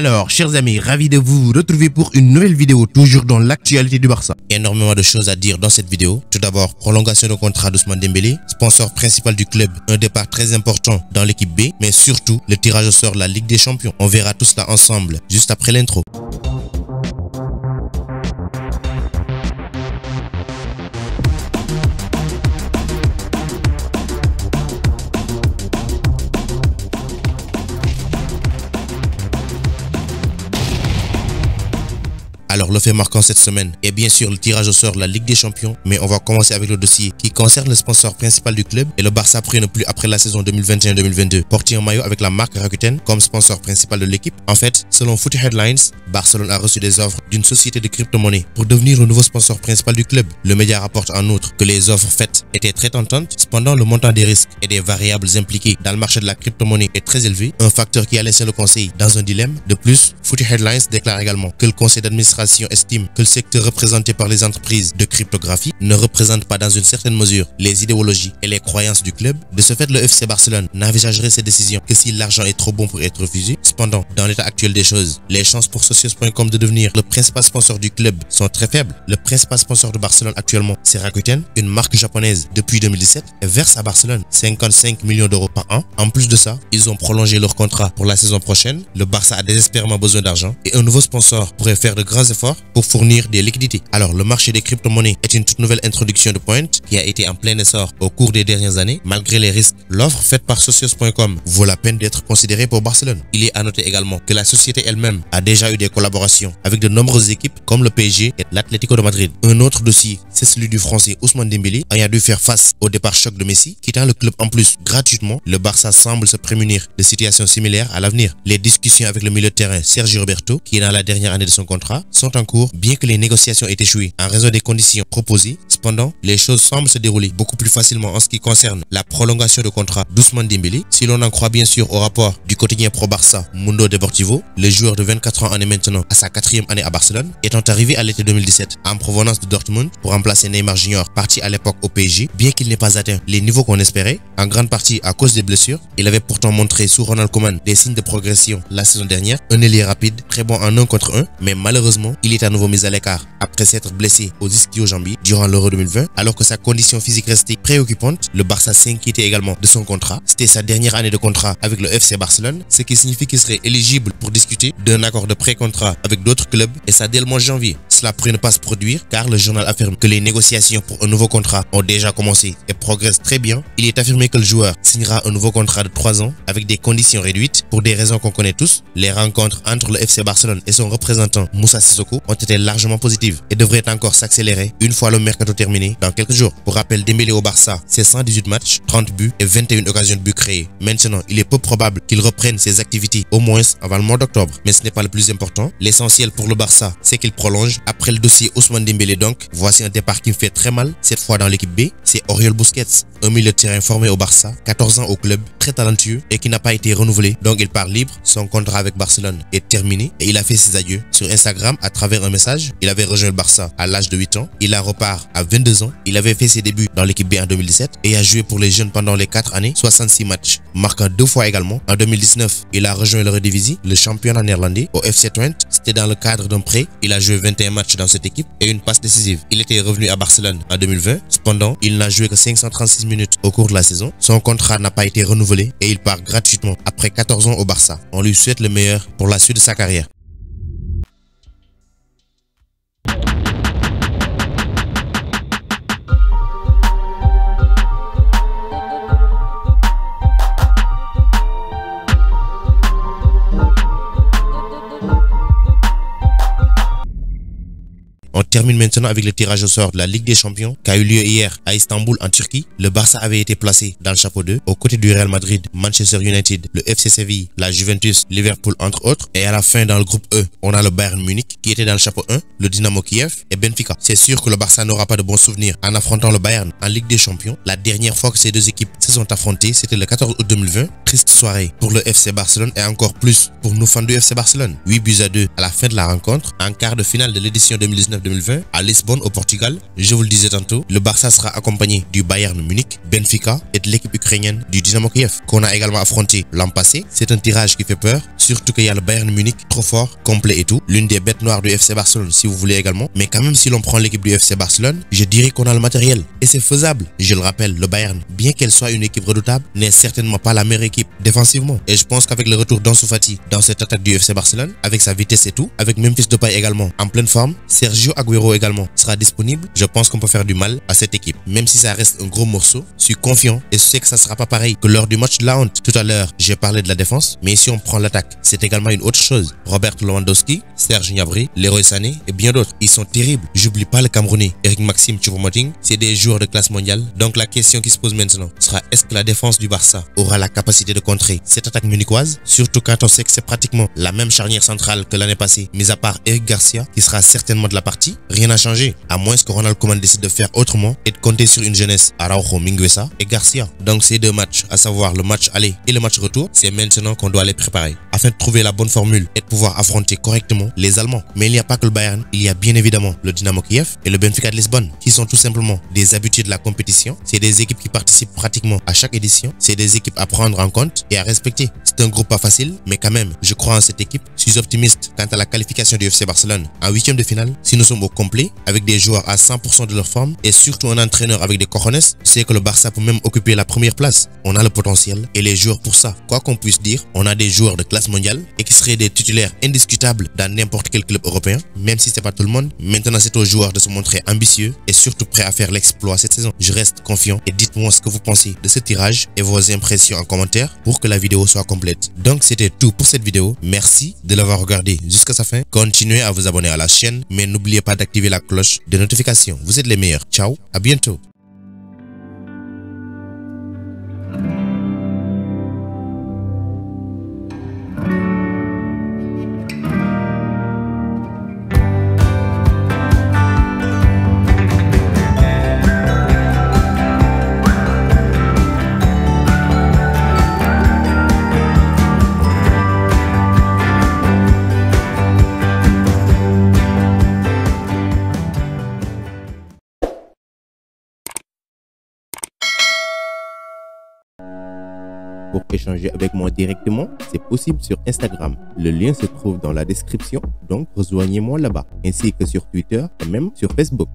Alors, chers amis, ravi de vous retrouver pour une nouvelle vidéo, toujours dans l'actualité du Barça. Énormément de choses à dire dans cette vidéo. Tout d'abord, prolongation de contrat d'Ousmane Dembélé, sponsor principal du club, un départ très important dans l'équipe B, mais surtout le tirage au sort de la Ligue des Champions. On verra tout cela ensemble, juste après l'intro. Alors le fait marquant cette semaine est bien sûr le tirage au sort de la Ligue des Champions, mais on va commencer avec le dossier qui concerne le sponsor principal du club et le Barça ne plus après la saison 2021-2022 porter un maillot avec la marque Rakuten comme sponsor principal de l'équipe. En fait, selon Footy Headlines, Barcelone a reçu des offres d'une société de crypto-monnaie pour devenir le nouveau sponsor principal du club. Le média rapporte en outre que les offres faites étaient très tentantes, cependant le montant des risques et des variables impliquées dans le marché de la crypto-monnaie est très élevé, un facteur qui a laissé le conseil dans un dilemme. De plus, Footy Headlines déclare également que le conseil d'administration estime que le secteur représenté par les entreprises de cryptographie ne représente pas dans une certaine mesure les idéologies et les croyances du club. De ce fait, le FC Barcelone n'envisagerait ces décisions que si l'argent est trop bon pour être refusé. Cependant, dans l'état actuel des choses, les chances pour Socios.com de devenir le principal sponsor du club sont très faibles. Le principal sponsor de Barcelone actuellement, c'est Rakuten, une marque japonaise depuis 2017, et verse à Barcelone 55 millions d'euros par an. En plus de ça, ils ont prolongé leur contrat pour la saison prochaine. Le Barça a désespérément besoin d'argent et un nouveau sponsor pourrait faire de grands efforts pour fournir des liquidités. Alors, le marché des crypto-monnaies est une toute nouvelle introduction de Point qui a été en plein essor au cours des dernières années. Malgré les risques, l'offre faite par Socios.com vaut la peine d'être considérée pour Barcelone. Il est à noter également que la société elle-même a déjà eu des collaborations avec de nombreuses équipes comme le PSG et l'Atlético de Madrid. Un autre dossier, c'est celui du français Ousmane Dembélé ayant dû faire face au départ choc de Messi, quittant le club en plus gratuitement. Le Barça semble se prémunir de situations similaires à l'avenir. Les discussions avec le milieu de terrain Sergio Roberto, qui est dans la dernière année de son contrat, sont en cours, bien que les négociations aient échoué en raison des conditions proposées. Cependant, les choses semblent se dérouler beaucoup plus facilement en ce qui concerne la prolongation de contrat d'Ousmane Dembélé. Si l'on en croit bien sûr au rapport du quotidien pro Barça Mundo Deportivo, le joueur de 24 ans en est maintenant à sa 4e année à Barcelone, étant arrivé à l'été 2017 en provenance de Dortmund pour remplacer Neymar Junior, parti à l'époque au PSG. Bien qu'il n'ait pas atteint les niveaux qu'on espérait, en grande partie à cause des blessures, il avait pourtant montré sous Ronald Koeman des signes de progression la saison dernière. Un ailier rapide, très bon en 1 contre 1, mais malheureusement, il est à nouveau mis à l'écart après s'être blessé aux ischio-jambiers durant l'Euro 2020. Alors que sa condition physique restait préoccupante, le Barça s'inquiétait également de son contrat. C'était sa dernière année de contrat avec le FC Barcelone, ce qui signifie qu'il serait éligible pour discuter d'un accord de pré-contrat avec d'autres clubs, et ça dès le mois de janvier. Cela pourrait ne pas se produire car le journal affirme que les négociations pour un nouveau contrat ont déjà commencé et progressent très bien. Il est affirmé que le joueur signera un nouveau contrat de 3 ans avec des conditions réduites pour des raisons qu'on connaît tous. Les rencontres entre le FC Barcelone et son représentant Moussa Sissoko ont été largement positives et devraient encore s'accélérer une fois le mercato terminé dans quelques jours. Pour rappel, Dembélé au Barça, c'est 118 matchs, 30 buts et 21 occasions de buts créées. Maintenant, il est peu probable qu'il reprenne ses activités au moins avant le mois d'octobre. Mais ce n'est pas le plus important. L'essentiel pour le Barça, c'est qu'il prolonge. Après le dossier Ousmane Dembélé donc, voici un départ qui me fait très mal, cette fois dans l'équipe B. C'est Oriol Busquets, un milieu de terrain formé au Barça, 14 ans au club, très talentueux et qui n'a pas été renouvelé. Donc il part libre, son contrat avec Barcelone est terminé et il a fait ses adieux. Sur Instagram, à travers un message, il avait rejoint le Barça à l'âge de 8 ans. Il a repart à 22 ans. Il avait fait ses débuts dans l'équipe B en 2017 et a joué pour les jeunes pendant les 4 années, 66 matchs, marquant 2 fois également. En 2019, il a rejoint le Eredivisie, le championnat néerlandais, au FC Twente. C'était dans le cadre d'un prêt. Il a joué 21 matchs dans cette équipe et une passe décisive. Il était revenu à Barcelone en 2020. Cependant, il n'a joué que 536 minutes au cours de la saison. Son contrat n'a pas été renouvelé et il part gratuitement après 14 ans au Barça. On lui souhaite le meilleur pour la suite de sa carrière. On termine maintenant avec le tirage au sort de la Ligue des Champions qui a eu lieu hier à Istanbul en Turquie. Le Barça avait été placé dans le chapeau 2 aux côtés du Real Madrid, Manchester United, le FC Séville, la Juventus, Liverpool entre autres. Et à la fin dans le groupe E, on a le Bayern Munich qui était dans le chapeau 1, le Dynamo Kiev et Benfica. C'est sûr que le Barça n'aura pas de bons souvenirs en affrontant le Bayern en Ligue des Champions. La dernière fois que ces deux équipes se sont affrontées, c'était le 14 août 2020. Triste soirée pour le FC Barcelone et encore plus pour nous fans du FC Barcelone. 8 buts à 2 à la fin de la rencontre en quart de finale de l'édition 2019-2020. 2020 à Lisbonne au Portugal. Je vous le disais tantôt, le Barça sera accompagné du Bayern Munich, Benfica et de l'équipe ukrainienne du Dynamo Kiev qu'on a également affronté l'an passé. C'est un tirage qui fait peur, surtout qu'il y a le Bayern Munich trop fort, complet et tout, l'une des bêtes noires du FC Barcelone si vous voulez également. Mais quand même, si l'on prend l'équipe du FC Barcelone, je dirais qu'on a le matériel et c'est faisable. Je le rappelle, le Bayern, bien qu'elle soit une équipe redoutable, n'est certainement pas la meilleure équipe défensivement. Et je pense qu'avec le retour d'Ansu Fati dans cette attaque du FC Barcelone, avec sa vitesse et tout, avec Memphis Depay également en pleine forme, Sergio Agüero également sera disponible, je pense qu'on peut faire du mal à cette équipe. Même si ça reste un gros morceau, je suis confiant et je sais que ça sera pas pareil que lors du match de la honte. Tout à l'heure, j'ai parlé de la défense, mais si on prend l'attaque, c'est également une autre chose. Robert Lewandowski, Serge Gnabry, Leroy Sané et bien d'autres, ils sont terribles. J'oublie pas le Camerounais Eric Maxime Choupo-Moting, c'est des joueurs de classe mondiale. Donc la question qui se pose maintenant sera, est-ce que la défense du Barça aura la capacité de contrer cette attaque munichoise, surtout quand on sait que c'est pratiquement la même charnière centrale que l'année passée, mis à part Eric Garcia qui sera certainement de la partie. Rien n'a changé, à moins que Ronald Koeman décide de faire autrement et de compter sur une jeunesse Araujo, Mingueza et Garcia. Donc ces deux matchs, à savoir le match aller et le match retour, c'est maintenant qu'on doit les préparer afin de trouver la bonne formule et de pouvoir affronter correctement les Allemands. Mais il n'y a pas que le Bayern, il y a bien évidemment le Dynamo Kiev et le Benfica de Lisbonne qui sont tout simplement des habitués de la compétition. C'est des équipes qui participent pratiquement à chaque édition. C'est des équipes à prendre en compte et à respecter. C'est un groupe pas facile, mais quand même, je crois en cette équipe. Je suis optimiste quant à la qualification du FC Barcelone en huitième de finale. Si nous sommes au complet, avec des joueurs à 100% de leur forme et surtout un entraîneur avec des cojones, c'est que le Barça peut même occuper la première place. On a le potentiel et les joueurs pour ça. Quoi qu'on puisse dire, on a des joueurs de classe mondiale et qui seraient des titulaires indiscutables dans n'importe quel club européen, même si c'est pas tout le monde. Maintenant, c'est aux joueurs de se montrer ambitieux et surtout prêts à faire l'exploit cette saison. Je reste confiant et dites-moi ce que vous pensez de ce tirage et vos impressions en commentaire pour que la vidéo soit complète. Donc c'était tout pour cette vidéo. Merci de l'avoir regardé jusqu'à sa fin. Continuez à vous abonner à la chaîne, mais n'oubliez pas d'activer la cloche de notification. Vous êtes les meilleurs. Ciao, à bientôt. Pour échanger avec moi directement, c'est possible sur Instagram. Le lien se trouve dans la description, donc rejoignez-moi là-bas, ainsi que sur Twitter et même sur Facebook.